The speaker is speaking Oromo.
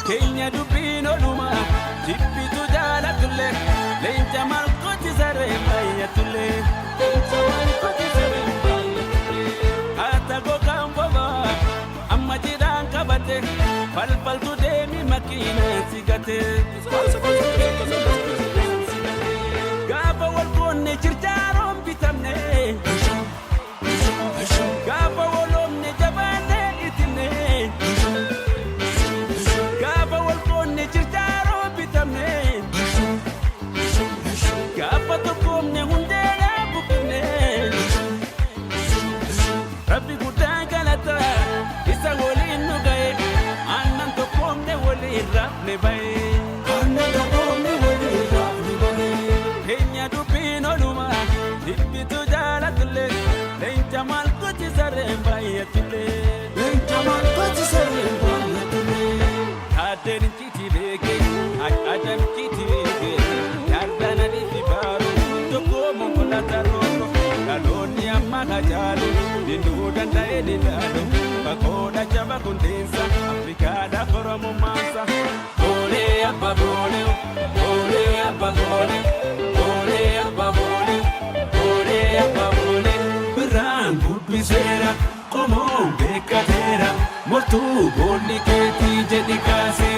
Kenya dubbiin oluma jibbitu jaalatullee leenca malkooti saree baay'atullee haata gogaan bobaa amma jiraan qabate falfaltu deemi makiina sigate gaafa wal qoonne jirjaaroon bitamne gaafa waloomne jabaanne itinne gaafa wal qoonne jirjaaroon bitamne gaafa tokkoomne hundeedhaa buqqifne rabbi guddaa galata isa waliin nu ga'e aannan tokkoomne waliin raafne ba'e Kenya dubbiin oluma jibbitu jaalatullee leenca malkooti saree baay'atullee Aden kiti beke, adam kiti beke, yardana di fibaro, toko mongula taroko, kaloni amma kajalo, dindu danda edilado, bakoda chaba kundensa, Afrika da koromo masa. Bole abba bole, bole abba bole, bole abba bole, bole abba bole, berang budbisera, como bekatera, mortu boli keti jadi kasih.